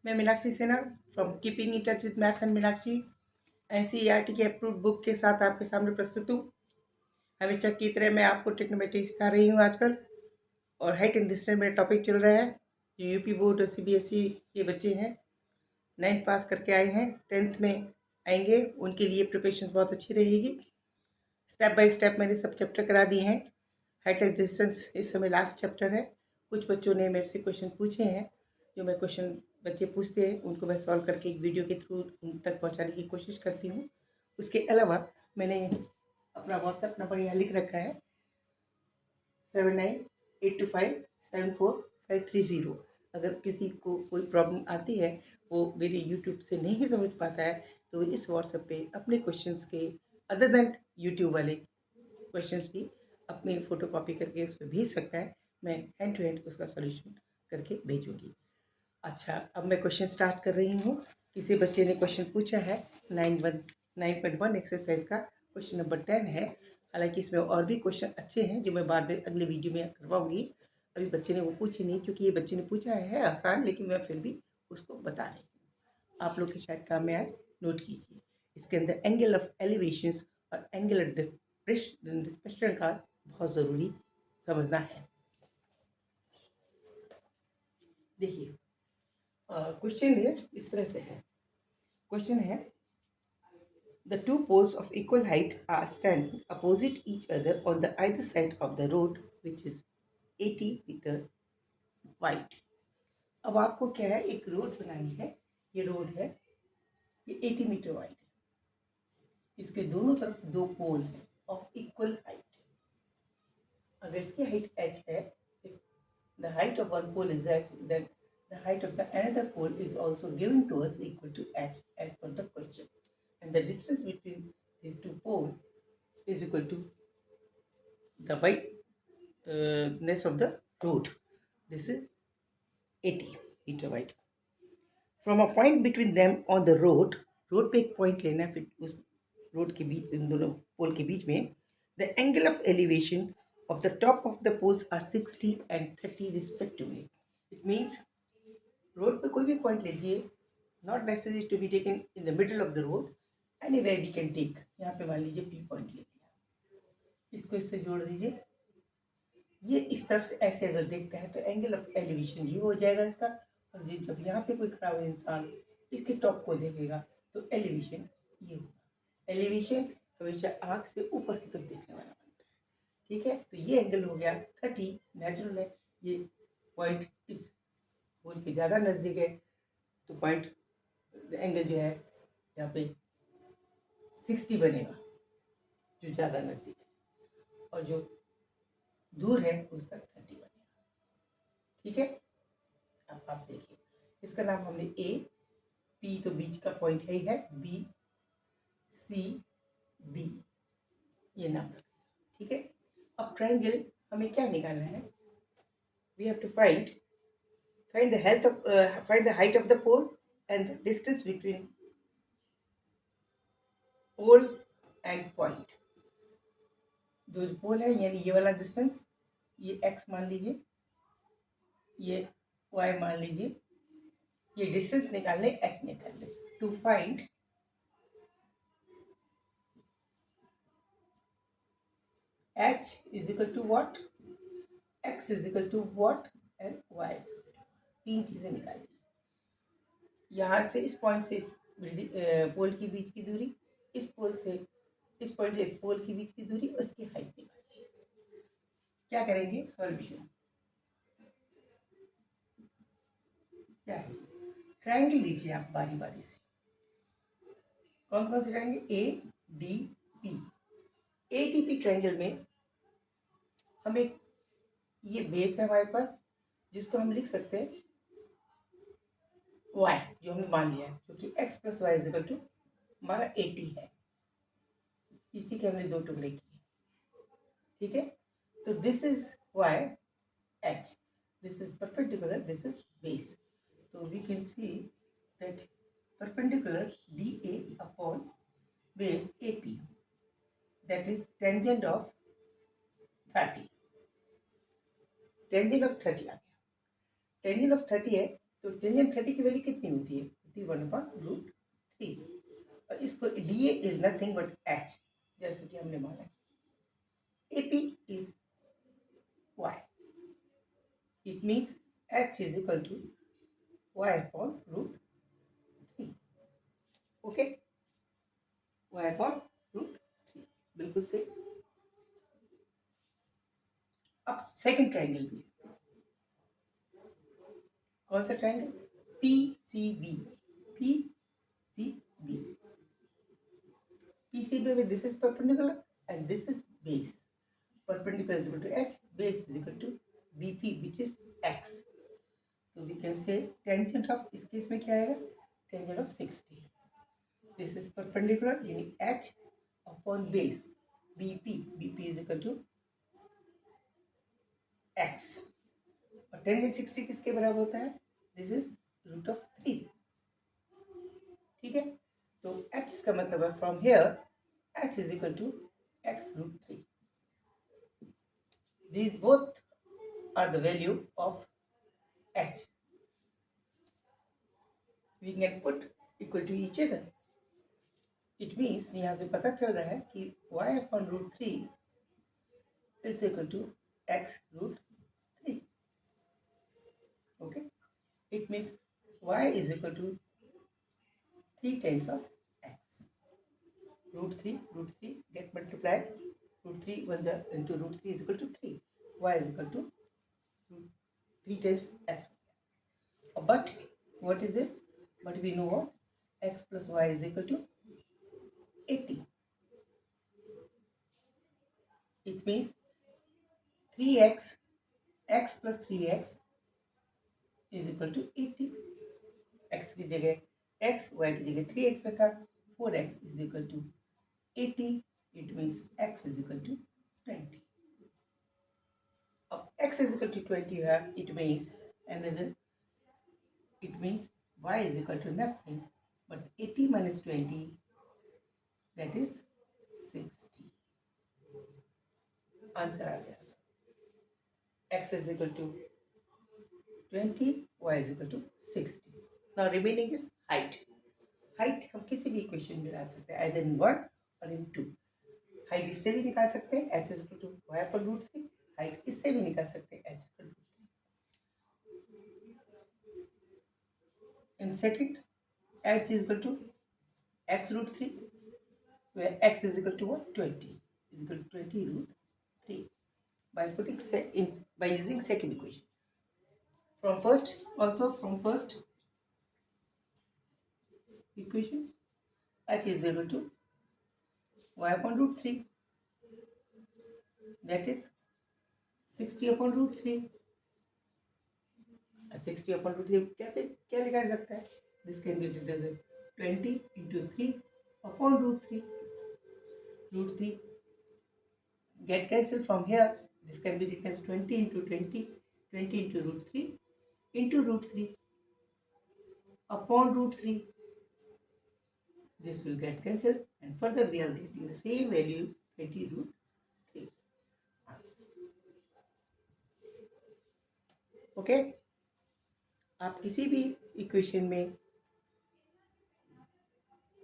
मैं Meenakshi Sinha from keeping in touch with maths and Meenakshi NCERT के approved book के साथ आपके सामने प्रस्तुत हूँ। हमेशा की तरह मैं आपको ट्रिग्नोमेट्री सिखा रही हूँ आजकल, और हाइट एंड डिस्टेंस मेरा टॉपिक चल रहा है। जो यूपी बोर्ड और सीबीएसई के बच्चे हैं, 9th पास करके आए हैं, 10th में आएंगे, उनके लिए प्रिपरेशन बहुत अच्छी रहेगी। स्टेप बाय स्टेप मैंने सब चैप्टर करा दिए हैं। हाइट एंड डिस्टेंस इस समय लास्ट चैप्टर है। कुछ बच्चों ने मेरे से क्वेश्चन पूछे हैं, जो मैं क्वेश्चन बच्चे पूछते हैं उनको मैं सॉल्व करके एक वीडियो के थ्रू उन तक पहुंचाने की कोशिश करती हूँ। उसके अलावा मैंने अपना व्हाट्सएप नंबर यहाँ लिख रखा है 7982574530। अगर किसी को कोई प्रॉब्लम आती है, वो मेरे यूट्यूब से नहीं समझ पाता है, तो इस व्हाट्सएप पे अपने क्वेश्चंस के अदर देन यूट्यूब वाले क्वेश्चंस भी अपनी फ़ोटो कॉपी करके उस पर भेज सकता है। मैं हैंड टू हैंड उसका सॉल्यूशन करके भेजूँगी। अच्छा, अब मैं क्वेश्चन स्टार्ट कर रही हूँ। किसी बच्चे ने क्वेश्चन पूछा है 9.1 एक्सरसाइज का, क्वेश्चन नंबर 10 है। हालांकि इसमें और भी क्वेश्चन अच्छे हैं जो मैं बाद में अगले वीडियो में करवाऊँगी। अभी बच्चे ने वो पूछे नहीं, क्योंकि ये बच्चे ने पूछा है आसान, लेकिन मैं फिर भी उसको बता रही हूँ, आप लोग के शायद काम में आए। नोट कीजिए, इसके अंदर एंगल ऑफ एलिवेशंस और एंगल ऑफ डिस्प्लेसमेंट का बहुत ज़रूरी समझना है। देखिए, क्वेश्चन है इस तरह से है। क्वेश्चन है, the two poles of equal height are standing opposite each other on the either side of the road which is 80 meter wide. अब आपको क्या है, एक रोड बनानी है। ये रोड है, ये 80 मीटर वाइड है। इसके दोनों तरफ दो पोल हैं ऑफ इक्वल हाइट। अगर इसकी हाइट h है, if the height of one pole is h, then the height of the another pole is also given to us equal to h as per the question, and the distance between these two poles is equal to the wideness of the road. This is 80 meter wide. From a point between them on the road, road पे एक point लेना है, फिर उस road के बीच, इन दोनों पोल के बीच में, the angle of elevation of the top of the poles are 60 and 30 respectively. It means road पे कोई भी पॉइंट लीजिए, not necessary to be taken in the middle of the road, anywhere we can take. यहाँ पे मान लीजिए P point ले लिया, इसको इससे जोड़ दीजिए। ये इस तरफ से ऐसे अगर देखता है तो एंगल ऑफ एलिवेशन ये हो जाएगा इसका। और ये जब यहाँ पे कोई खड़ा हुआ इंसान इसके टॉप को देखेगा तो एलिवेशन ये होगा। एलिवेशन हमेशा आँख से ऊपर की तरफ देखने वाला बनता है, ठीक है। तो ये एंगल हो गया 30, नेचुरल है। ये पॉइंट इस पोल के ज़्यादा नज़दीक है, तो पॉइंट एंगल जो है यहाँ पे 60 बनेगा, जो ज़्यादा नज़दीक है, और जो दूर है उसका 30 बनेगा, ठीक है। अब आप देखिए, इसका नाम हमने ए, पी तो बीच का पॉइंट है ही है, बी, सी, डी ये नाम रख दिया, ठीक है। अब ट्रायंगल हमें क्या निकालना है, we have to find the height of the pole and the distance between pole and point. जो पोल है यानी ये वाला डिस्टेंस, ये x मान लीजिए, ये y मान लीजिए, ये डिस्टेंस निकालने h निकाल ले। To find h is equal to what, x is equal to what and y is equal to, तीन चीजें निकाली। यहाँ से इस पॉइंट से इस पोल के बीच की दूरी, इस पोल से इस पॉइंट से इस पोल के बीच की दूरी, उसकी हाइट निकाली। क्या करेंगे, सॉल्यूशन क्या है, ट्रायंगल लीजिए आप बारी बारी से। कौन कौन से triangle, A D P. A D P triangle में हमें ये बेस है हमारे पास, जिसको हम लिख सकते हैं y, जो हमने मान लिया है, क्योंकि x plus y is equal to हमारा 80 है। इसी के हमने दो टुकड़े किए, ठीक है। तो this is y h, this is perpendicular, this is base. तो we can see that perpendicular DA upon base AP, that is tangent of 30। Tangent of 30 आ गया। टेंजेंट ऑफ 30 है तो टेंजेंट 30 की वैल्यू कितनी होती है? होती है 1/√3। और इसको DA is nothing but H, जैसे कि हमने माना AP is Y, it means H is equal to Y/√3। Okay, Y/√3 बिल्कुल सही। अब सेकंड ट्रायंगल भी है। कौन सा triangle? PCB। PCB with this is perpendicular and this is base. Perpendicular is equal to H, base is equal to BP, which is X. So we can say tangent of, इस case में क्या आएगा? Tangent of 60. This is perpendicular, यानी H upon base BP. BP is equal to X. और tangent 60 किसके बराबर होता है? This is √3. ठीक है, तो X का मतलब है from here H is equal to X√3. These both are the value of H. We can put equal to each other. It means यहाँ से पता चल रहा है कि Y/√3 is equal to X√3. Okay, it means Y is equal to 3 times of X. √3 get multiplied. √3 1 into √3 is equal to 3. Y is equal to 3 times X. But what is this? But we know what? X plus Y is equal to 80. It means 3x, x plus 3x is equal to 80. x की जगह x, y की जगह 3x रखा, 4x is equal to 80. It means x is equal to 20. अब x is equal to 20 है, it means y is equal to nothing but 80 minus 20, that is 60. Answer आ गया. X is equal to 20, y is equal to 60. Now remaining is height. Height हम किसी भी equation में ला सकते हैं, either in 1 or in 2. Height इससे भी निकाल सकते हैं, h is equal to y/√3. Height इससे भी निकाल सकते हैं, h is equal to 3. In second, h is equal to x√3, where x is equal to what? 20 is equal to 20√3. By using second equation. From first equation, h is equal to y/√3, that is 60/√3. 60/√3 कैसे क्या लिखा जा सकता है? This can be written as 20 into 3/√3. √3 get cancelled from here. This can be written as 20 into 20, 20 into √3 into √3 upon √3. This will get cancelled, and further we are getting the same value, 20√3. Okay, आप किसी भी equation में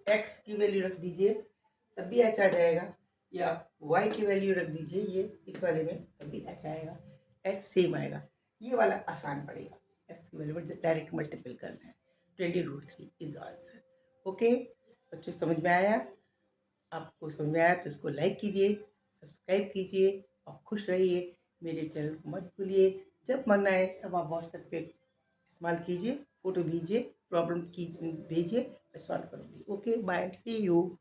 x की value रख दीजिए तब भी h आ जाएगा, या y की वैल्यू रख दीजिए ये इस वाले में तब भी h आएगा, h सेम आएगा. ये वाला आसान पड़ेगा, x की वैल्यू में डायरेक्ट मल्टीपल करना है. 20√3 इज आंसर. ओके बच्चों, समझ में आया? आपको समझ में आया तो इसको लाइक कीजिए, सब्सक्राइब कीजिए और खुश रहिए. मेरे चैनल को मत भूलिए. जब मन आए तब आप व्हाट्सएप पे इस्तेमाल कीजिए, फोटो भेजिए, प्रॉब्लम की भेजिए, मैं सॉल्व करूँगी. Okay bye, see you.